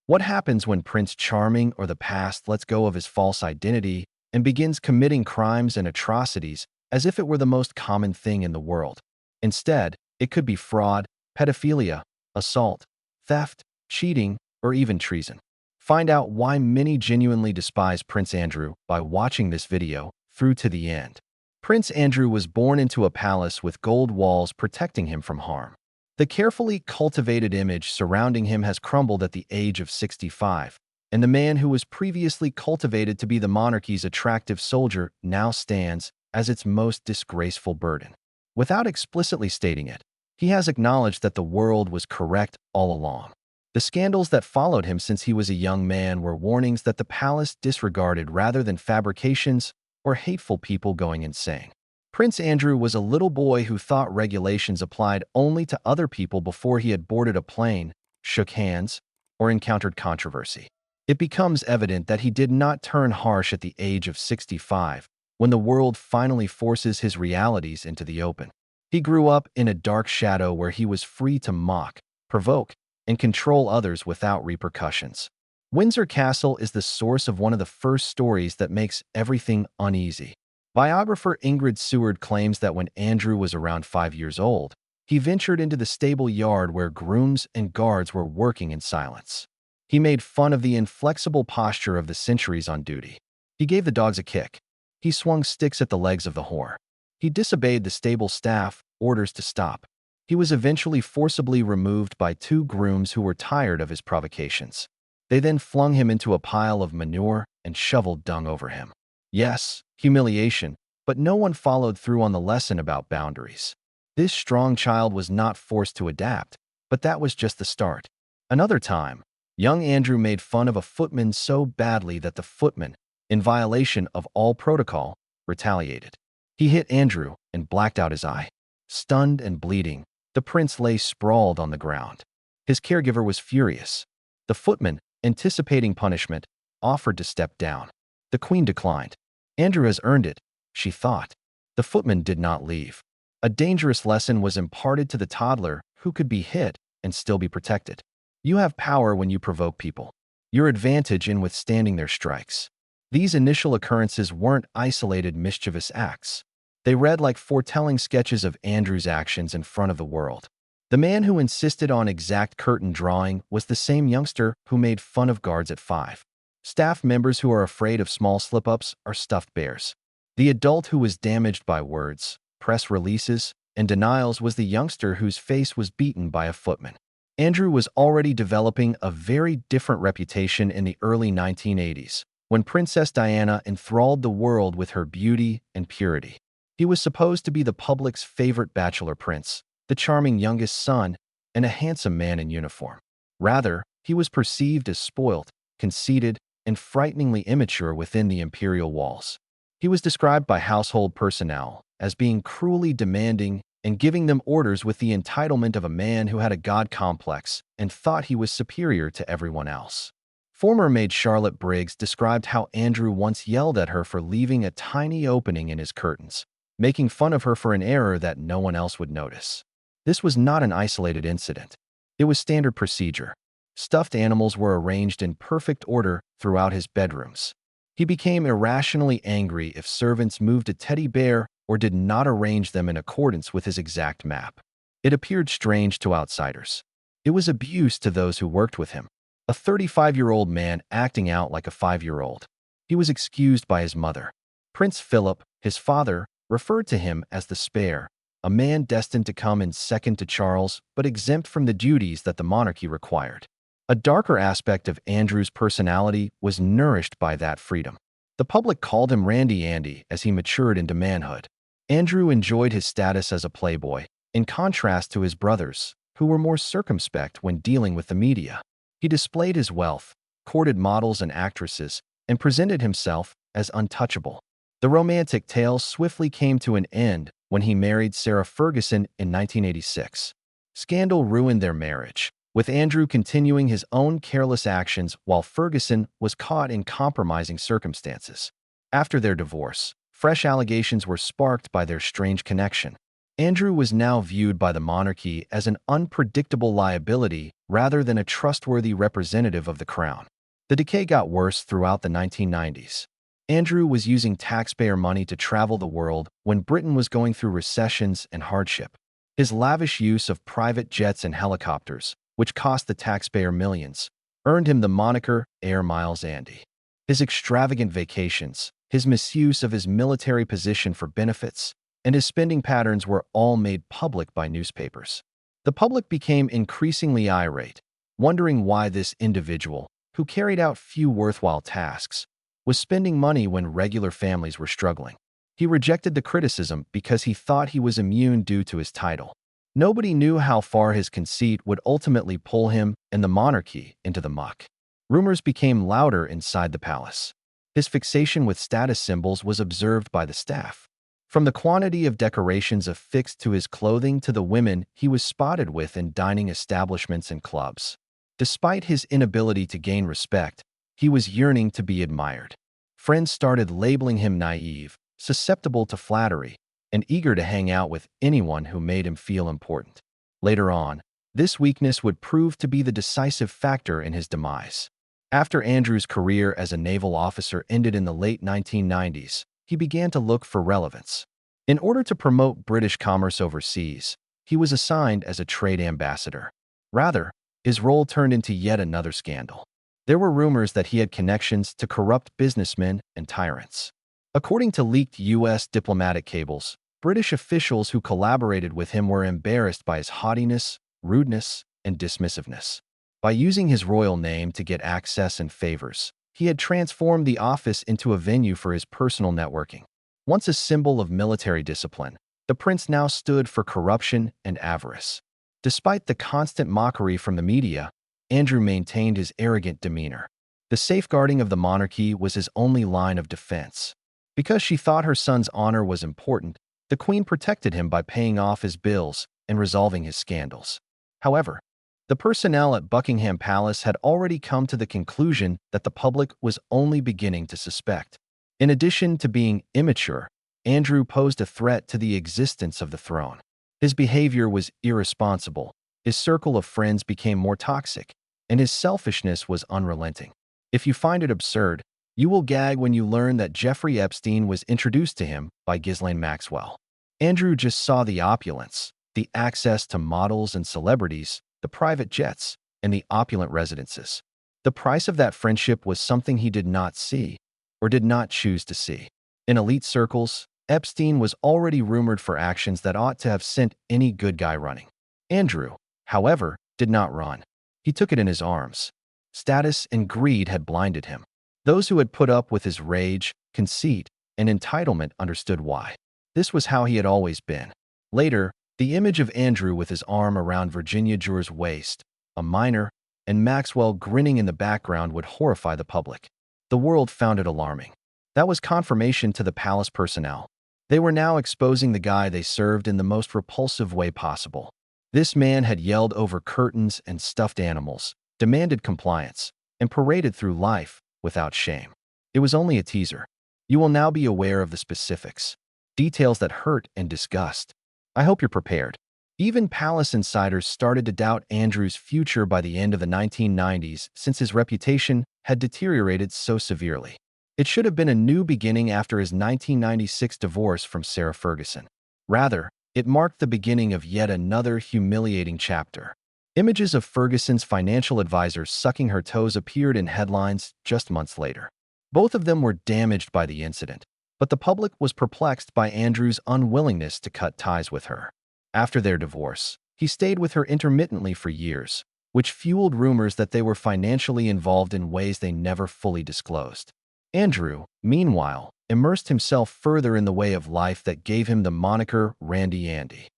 What happens when Prince Charming or the past lets go of his false identity and begins committing crimes and atrocities as if it were the most common thing in the world? Instead, it could be fraud, pedophilia, assault, theft, cheating, or even treason. Find out why many genuinely despise Prince Andrew by watching this video through to the end. Prince Andrew was born into a palace with gold walls protecting him from harm. The carefully cultivated image surrounding him has crumbled at the age of 65, and the man who was previously cultivated to be the monarchy's attractive soldier now stands as its most disgraceful burden. Without explicitly stating it, he has acknowledged that the world was correct all along. The scandals that followed him since he was a young man were warnings that the palace disregarded rather than fabrications or hateful people going insane. Prince Andrew was a little boy who thought regulations applied only to other people before he had boarded a plane, shook hands, or encountered controversy. It becomes evident that he did not turn harsh at the age of 65, when the world finally forces his realities into the open. He grew up in a dark shadow where he was free to mock, provoke, and control others without repercussions. Windsor Castle is the source of one of the first stories that makes everything uneasy. Biographer Ingrid Seward claims that when Andrew was around 5 years old, he ventured into the stable yard where grooms and guards were working in silence. He made fun of the inflexible posture of the sentries on duty. He gave the dogs a kick. He swung sticks at the legs of the whore. He disobeyed the stable staff orders to stop. He was eventually forcibly removed by 2 grooms who were tired of his provocations. They then flung him into a pile of manure and shoveled dung over him. Yes, humiliation, but no one followed through on the lesson about boundaries. This strong child was not forced to adapt, but that was just the start. Another time, young Andrew made fun of a footman so badly that the footman, in violation of all protocol, retaliated. He hit Andrew and blacked out his eye. Stunned and bleeding, the prince lay sprawled on the ground. His caregiver was furious. The footman, anticipating punishment, offered to step down. The queen declined. Andrew has earned it, she thought. The footman did not leave. A dangerous lesson was imparted to the toddler who could be hit and still be protected. You have power when you provoke people. Your advantage in withstanding their strikes. These initial occurrences weren't isolated mischievous acts. They read like foretelling sketches of Andrew's actions in front of the world. The man who insisted on exact curtain drawing was the same youngster who made fun of guards at 5. Staff members who are afraid of small slip-ups are stuffed bears. The adult who was damaged by words, press releases, and denials was the youngster whose face was beaten by a footman. Andrew was already developing a very different reputation in the early 1980s, when Princess Diana enthralled the world with her beauty and purity. He was supposed to be the public's favorite bachelor prince, the charming youngest son, and a handsome man in uniform. Rather, he was perceived as spoilt, conceited, and frighteningly immature within the imperial walls. He was described by household personnel as being cruelly demanding and giving them orders with the entitlement of a man who had a god complex and thought he was superior to everyone else. Former maid Charlotte Briggs described how Andrew once yelled at her for leaving a tiny opening in his curtains, making fun of her for an error that no one else would notice. This was not an isolated incident. It was standard procedure. Stuffed animals were arranged in perfect order throughout his bedrooms. He became irrationally angry if servants moved a teddy bear or did not arrange them in accordance with his exact map. It appeared strange to outsiders. It was abuse to those who worked with him. A 35-year-old man acting out like a 5-year-old. He was excused by his mother. Prince Philip, his father, referred to him as the spare, a man destined to come in second to Charles but exempt from the duties that the monarchy required. A darker aspect of Andrew's personality was nourished by that freedom. The public called him Randy Andy as he matured into manhood. Andrew enjoyed his status as a playboy, in contrast to his brothers, who were more circumspect when dealing with the media. He displayed his wealth, courted models and actresses, and presented himself as untouchable. The romantic tale swiftly came to an end when he married Sarah Ferguson in 1986. Scandal ruined their marriage, with Andrew continuing his own careless actions while Ferguson was caught in compromising circumstances. After their divorce, fresh allegations were sparked by their strange connection. Andrew was now viewed by the monarchy as an unpredictable liability rather than a trustworthy representative of the crown. The decay got worse throughout the 1990s. Andrew was using taxpayer money to travel the world when Britain was going through recessions and hardship. His lavish use of private jets and helicopters, which cost the taxpayer millions, earned him the moniker Air Miles Andy. His extravagant vacations, his misuse of his military position for benefits, and his spending patterns were all made public by newspapers. The public became increasingly irate, wondering why this individual, who carried out few worthwhile tasks, was spending money when regular families were struggling. He rejected the criticism because he thought he was immune due to his title. Nobody knew how far his conceit would ultimately pull him and the monarchy into the muck. Rumors became louder inside the palace. His fixation with status symbols was observed by the staff. From the quantity of decorations affixed to his clothing to the women he was spotted with in dining establishments and clubs. Despite his inability to gain respect, he was yearning to be admired. Friends started labeling him naive, susceptible to flattery, and eager to hang out with anyone who made him feel important. Later on, this weakness would prove to be the decisive factor in his demise. After Andrew's career as a naval officer ended in the late 1990s, he began to look for relevance. In order to promote British commerce overseas, he was assigned as a trade ambassador. Rather, his role turned into yet another scandal. There were rumors that he had connections to corrupt businessmen and tyrants. According to leaked U.S. diplomatic cables, British officials who collaborated with him were embarrassed by his haughtiness, rudeness, and dismissiveness. By using his royal name to get access and favors, he had transformed the office into a venue for his personal networking. Once a symbol of military discipline, the prince now stood for corruption and avarice. Despite the constant mockery from the media, Andrew maintained his arrogant demeanor. The safeguarding of the monarchy was his only line of defense. Because she thought her son's honor was important, the queen protected him by paying off his bills and resolving his scandals. However, the personnel at Buckingham Palace had already come to the conclusion that the public was only beginning to suspect. In addition to being immature, Andrew posed a threat to the existence of the throne. His behavior was irresponsible, his circle of friends became more toxic, and his selfishness was unrelenting. If you find it absurd, you will gag when you learn that Jeffrey Epstein was introduced to him by Ghislaine Maxwell. Andrew just saw the opulence, the access to models and celebrities, the private jets, and the opulent residences. The price of that friendship was something he did not see, or did not choose to see. In elite circles, Epstein was already rumored for actions that ought to have sent any good guy running. Andrew, however, did not run. He took it in his arms. Status and greed had blinded him. Those who had put up with his rage, conceit, and entitlement understood why. This was how he had always been. Later, the image of Andrew with his arm around Virginia Juror's waist, a minor, and Maxwell grinning in the background would horrify the public. The world found it alarming. That was confirmation to the palace personnel. They were now exposing the guy they served in the most repulsive way possible. This man had yelled over curtains and stuffed animals, demanded compliance, and paraded through life without shame. It was only a teaser. You will now be aware of the specifics, details that hurt and disgust. I hope you're prepared. Even palace insiders started to doubt Andrew's future by the end of the 1990s since his reputation had deteriorated so severely. It should have been a new beginning after his 1996 divorce from Sarah Ferguson. Rather, it marked the beginning of yet another humiliating chapter. Images of Ferguson's financial advisor sucking her toes appeared in headlines just months later. Both of them were damaged by the incident, but the public was perplexed by Andrew's unwillingness to cut ties with her. After their divorce, he stayed with her intermittently for years, which fueled rumors that they were financially involved in ways they never fully disclosed. Andrew, meanwhile, immersed himself further in the way of life that gave him the moniker Randy Andy.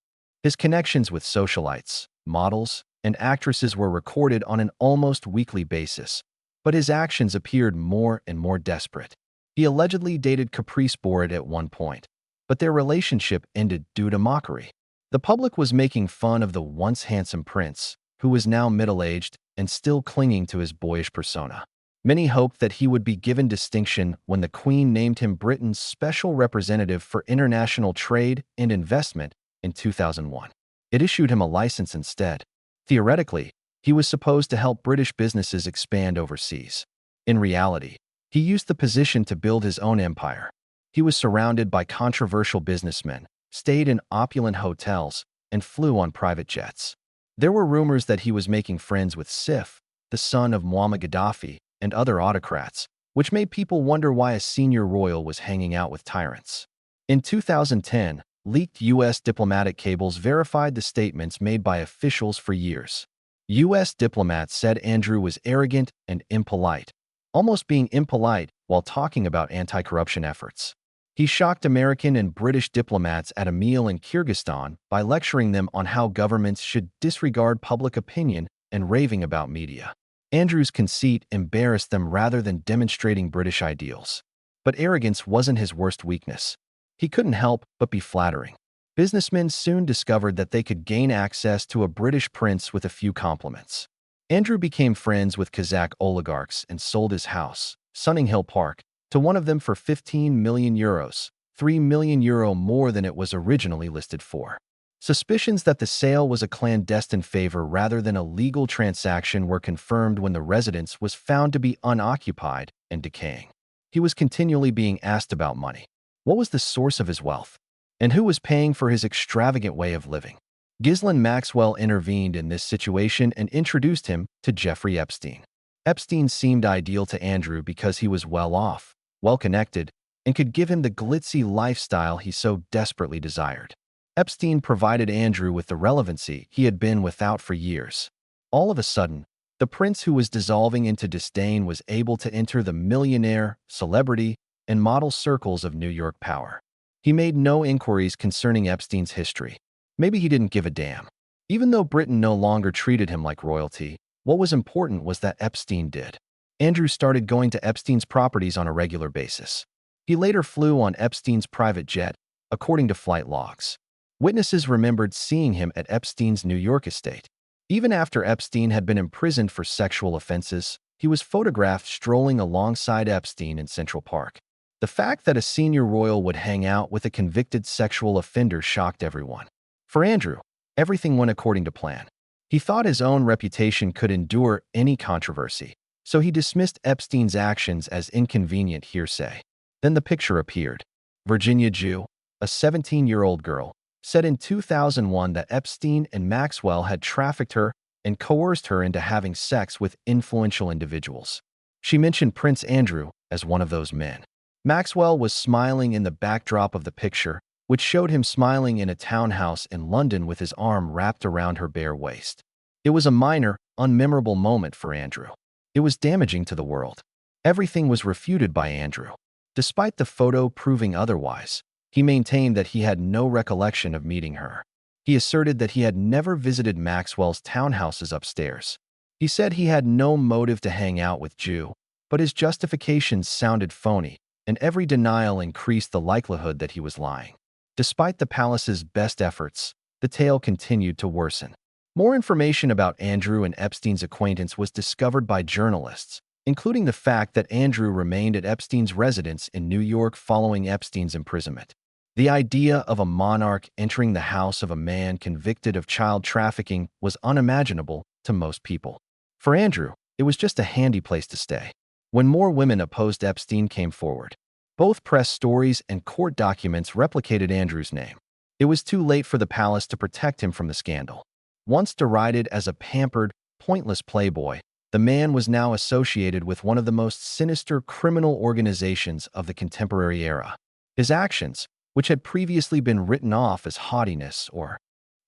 His connections with socialites, models, and actresses were recorded on an almost weekly basis, but his actions appeared more and more desperate. He allegedly dated Caprice Board at one point, but their relationship ended due to mockery. The public was making fun of the once handsome prince, who was now middle-aged and still clinging to his boyish persona. Many hoped that he would be given distinction when the Queen named him Britain's special representative for international trade and investment in 2001. It issued him a license instead. Theoretically, he was supposed to help British businesses expand overseas. In reality, he used the position to build his own empire. He was surrounded by controversial businessmen, stayed in opulent hotels, and flew on private jets. There were rumors that he was making friends with Sif, the son of Muammar Gaddafi, and other autocrats, which made people wonder why a senior royal was hanging out with tyrants. In 2010, leaked U.S. diplomatic cables verified the statements made by officials for years. U.S. diplomats said Andrew was arrogant and impolite, almost being impolite while talking about anti-corruption efforts. He shocked American and British diplomats at a meal in Kyrgyzstan by lecturing them on how governments should disregard public opinion and raving about media. Andrew's conceit embarrassed them rather than demonstrating British ideals. But arrogance wasn't his worst weakness. He couldn't help but be flattering. Businessmen soon discovered that they could gain access to a British prince with a few compliments. Andrew became friends with Kazakh oligarchs and sold his house, Sunninghill Park, to one of them for €15 million, €3 million more than it was originally listed for. Suspicions that the sale was a clandestine favor rather than a legal transaction were confirmed when the residence was found to be unoccupied and decaying. He was continually being asked about money. What was the source of his wealth? And who was paying for his extravagant way of living? Ghislaine Maxwell intervened in this situation and introduced him to Jeffrey Epstein. Epstein seemed ideal to Andrew because he was well-off, well-connected, and could give him the glitzy lifestyle he so desperately desired. Epstein provided Andrew with the relevancy he had been without for years. All of a sudden, the prince who was dissolving into disdain was able to enter the millionaire, celebrity, and model circles of New York power. He made no inquiries concerning Epstein's history. Maybe he didn't give a damn. Even though Britain no longer treated him like royalty, what was important was that Epstein did. Andrew started going to Epstein's properties on a regular basis. He later flew on Epstein's private jet, according to flight logs. Witnesses remembered seeing him at Epstein's New York estate. Even after Epstein had been imprisoned for sexual offenses, he was photographed strolling alongside Epstein in Central Park. The fact that a senior royal would hang out with a convicted sexual offender shocked everyone. For Andrew, everything went according to plan. He thought his own reputation could endure any controversy, so he dismissed Epstein's actions as inconvenient hearsay. Then the picture appeared. Virginia Jew, a 17-year-old girl, said in 2001 that Epstein and Maxwell had trafficked her and coerced her into having sex with influential individuals. She mentioned Prince Andrew as one of those men. Maxwell was smiling in the backdrop of the picture, which showed him smiling in a townhouse in London with his arm wrapped around her bare waist. It was a minor, unmemorable moment for Andrew. It was damaging to the world. Everything was refuted by Andrew. Despite the photo proving otherwise, he maintained that he had no recollection of meeting her. He asserted that he had never visited Maxwell's townhouses upstairs. He said he had no motive to hang out with Jew, but his justifications sounded phony, and every denial increased the likelihood that he was lying. Despite the palace's best efforts, the tale continued to worsen. More information about Andrew and Epstein's acquaintance was discovered by journalists, including the fact that Andrew remained at Epstein's residence in New York following Epstein's imprisonment. The idea of a monarch entering the house of a man convicted of child trafficking was unimaginable to most people. For Andrew, it was just a handy place to stay. When more women opposed Epstein came forward, both press stories and court documents replicated Andrew's name. It was too late for the palace to protect him from the scandal. Once derided as a pampered, pointless playboy, the man was now associated with one of the most sinister criminal organizations of the contemporary era. His actions, which had previously been written off as haughtiness or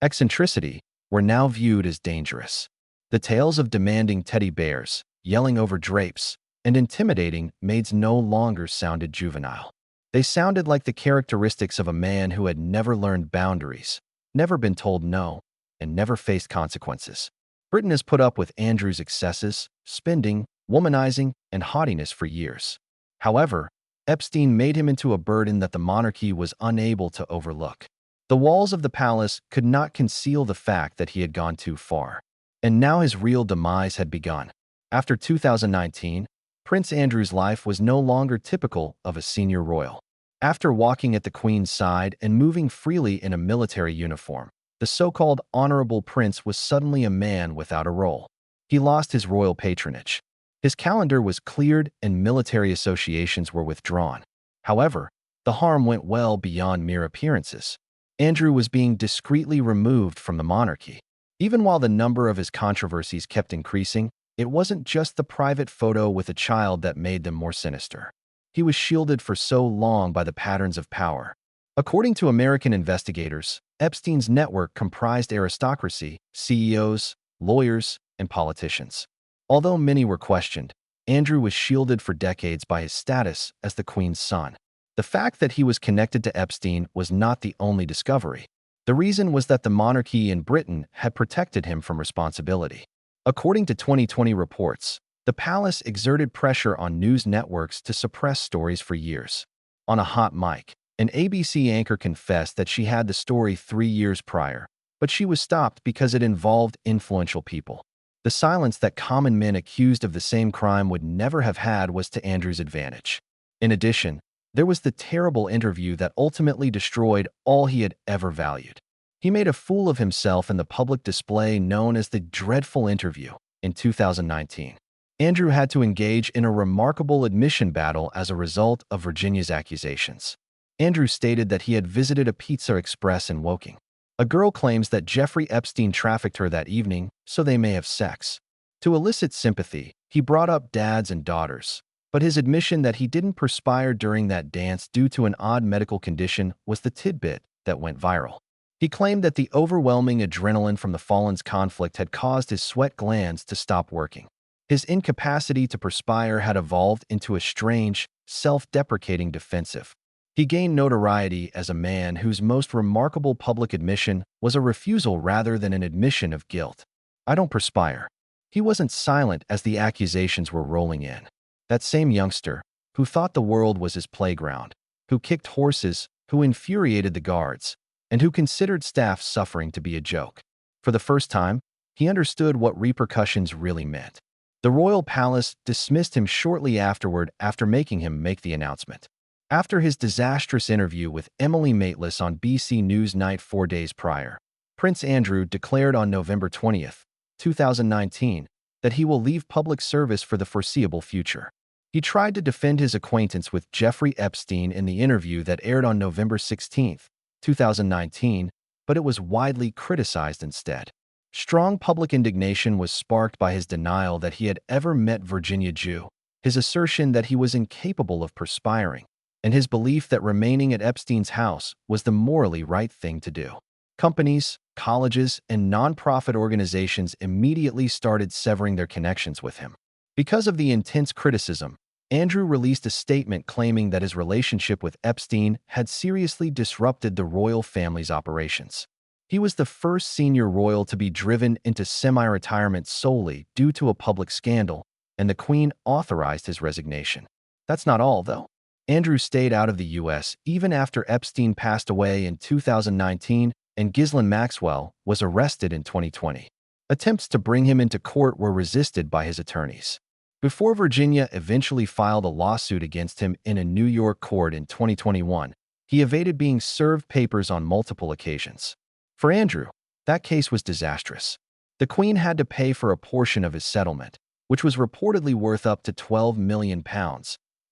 eccentricity, were now viewed as dangerous. The tales of demanding teddy bears, yelling over drapes, and intimidating maids no longer sounded juvenile. They sounded like the characteristics of a man who had never learned boundaries, never been told no, and never faced consequences. Britain has put up with Andrew's excesses, spending, womanizing, and haughtiness for years. However, Epstein made him into a burden that the monarchy was unable to overlook. The walls of the palace could not conceal the fact that he had gone too far. And now his real demise had begun. After 2019, Prince Andrew's life was no longer typical of a senior royal. After walking at the Queen's side and moving freely in a military uniform, the so-called honorable prince was suddenly a man without a role. He lost his royal patronage. His calendar was cleared and military associations were withdrawn. However, the harm went well beyond mere appearances. Andrew was being discreetly removed from the monarchy. Even while the number of his controversies kept increasing, it wasn't just the private photo with a child that made them more sinister. He was shielded for so long by the patterns of power. According to American investigators, Epstein's network comprised aristocracy, CEOs, lawyers, and politicians. Although many were questioned, Andrew was shielded for decades by his status as the Queen's son. The fact that he was connected to Epstein was not the only discovery. The reason was that the monarchy in Britain had protected him from responsibility. According to 2020 reports, the palace exerted pressure on news networks to suppress stories for years. On a hot mic, an ABC anchor confessed that she had the story 3 years prior, but she was stopped because it involved influential people. The silence that common men accused of the same crime would never have had was to Andrew's advantage. In addition, there was the terrible interview that ultimately destroyed all he had ever valued. He made a fool of himself in the public display known as the dreadful interview in 2019. Andrew had to engage in a remarkable admission battle as a result of Virginia's accusations. Andrew stated that he had visited a Pizza Express in Woking. A girl claims that Jeffrey Epstein trafficked her that evening, so they may have sex. To elicit sympathy, he brought up dads and daughters, but his admission that he didn't perspire during that dance due to an odd medical condition was the tidbit that went viral. He claimed that the overwhelming adrenaline from the fallen's conflict had caused his sweat glands to stop working. His incapacity to perspire had evolved into a strange, self-deprecating defensive. He gained notoriety as a man whose most remarkable public admission was a refusal rather than an admission of guilt. "I don't perspire." He wasn't silent as the accusations were rolling in. That same youngster, who thought the world was his playground, who kicked horses, who infuriated the guards, and who considered staff suffering to be a joke. For the first time, he understood what repercussions really meant. The royal palace dismissed him shortly afterward after making him make the announcement. After his disastrous interview with Emily Maitlis on BBC News Night 4 days prior, Prince Andrew declared on November 20th, 2019, that he will leave public service for the foreseeable future. He tried to defend his acquaintance with Jeffrey Epstein in the interview that aired on November 16, 2019, but it was widely criticized instead. Strong public indignation was sparked by his denial that he had ever met Virginia Jew, his assertion that he was incapable of perspiring, and his belief that remaining at Epstein's house was the morally right thing to do. Companies, colleges, and nonprofit organizations immediately started severing their connections with him. Because of the intense criticism, Andrew released a statement claiming that his relationship with Epstein had seriously disrupted the royal family's operations. He was the first senior royal to be driven into semi-retirement solely due to a public scandal, and the Queen authorized his resignation. That's not all, though. Andrew stayed out of the U.S. even after Epstein passed away in 2019 and Ghislaine Maxwell was arrested in 2020. Attempts to bring him into court were resisted by his attorneys. Before Virginia eventually filed a lawsuit against him in a New York court in 2021, he evaded being served papers on multiple occasions. For Andrew, that case was disastrous. The Queen had to pay for a portion of his settlement, which was reportedly worth up to £12 million,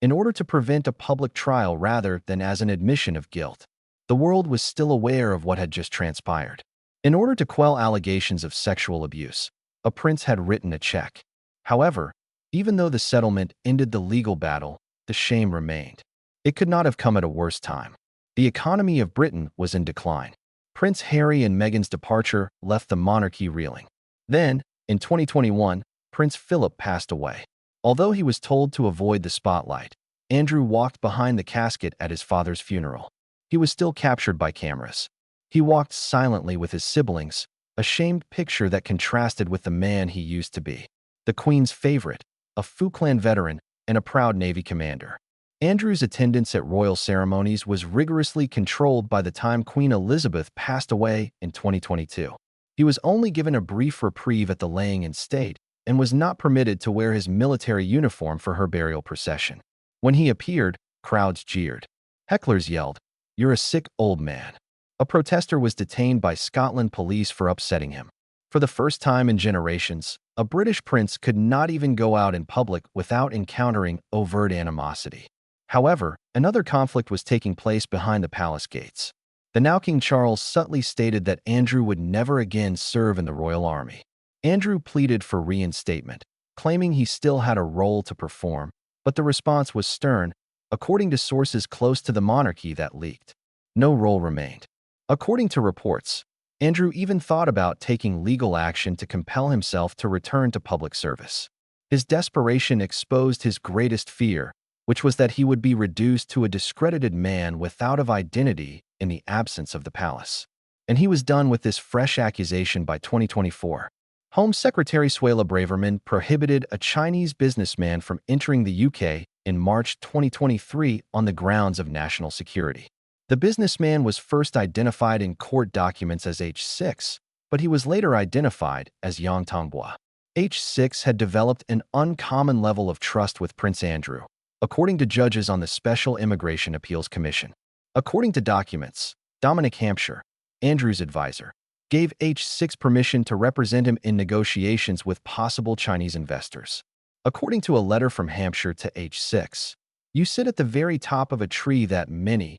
in order to prevent a public trial rather than as an admission of guilt. The world was still aware of what had just transpired. In order to quell allegations of sexual abuse, a prince had written a check. However, even though the settlement ended the legal battle, the shame remained. It could not have come at a worse time. The economy of Britain was in decline. Prince Harry and Meghan's departure left the monarchy reeling. Then, in 2021, Prince Philip passed away. Although he was told to avoid the spotlight, Andrew walked behind the casket at his father's funeral. He was still captured by cameras. He walked silently with his siblings, a shamed picture that contrasted with the man he used to be. The Queen's favorite, a Falkland veteran, and a proud Navy commander. Andrew's attendance at royal ceremonies was rigorously controlled by the time Queen Elizabeth passed away in 2022. He was only given a brief reprieve at the laying in state and was not permitted to wear his military uniform for her burial procession. When he appeared, crowds jeered. Hecklers yelled, "You're a sick old man." A protester was detained by Scotland police for upsetting him. For the first time in generations, a British prince could not even go out in public without encountering overt animosity. However, another conflict was taking place behind the palace gates. The now King Charles subtly stated that Andrew would never again serve in the royal army. Andrew pleaded for reinstatement, claiming he still had a role to perform, but the response was stern, according to sources close to the monarchy that leaked. No role remained. According to reports, Andrew even thought about taking legal action to compel himself to return to public service. His desperation exposed his greatest fear, which was that he would be reduced to a discredited man without of identity in the absence of the palace. And he was done with this fresh accusation by 2024. Home Secretary Suella Braverman prohibited a Chinese businessman from entering the UK in March 2023 on the grounds of national security. The businessman was first identified in court documents as H6, but he was later identified as Yang Tonghua. H6 had developed an uncommon level of trust with Prince Andrew, according to judges on the Special Immigration Appeals Commission. According to documents, Dominic Hampshire, Andrew's advisor, gave H6 permission to represent him in negotiations with possible Chinese investors. According to a letter from Hampshire to H6, "You sit at the very top of a tree that many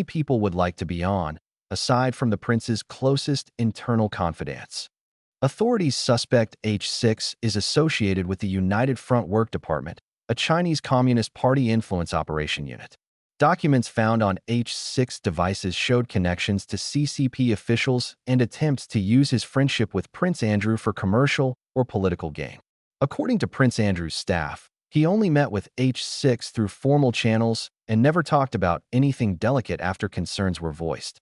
people would like to be on, aside from the prince's closest internal confidants." Authorities suspect H6 is associated with the United Front Work Department, a Chinese Communist Party influence operation unit. Documents found on H6 devices showed connections to CCP officials and attempts to use his friendship with Prince Andrew for commercial or political gain. According to Prince Andrew's staff, he only met with H6 through formal channels and never talked about anything delicate after concerns were voiced.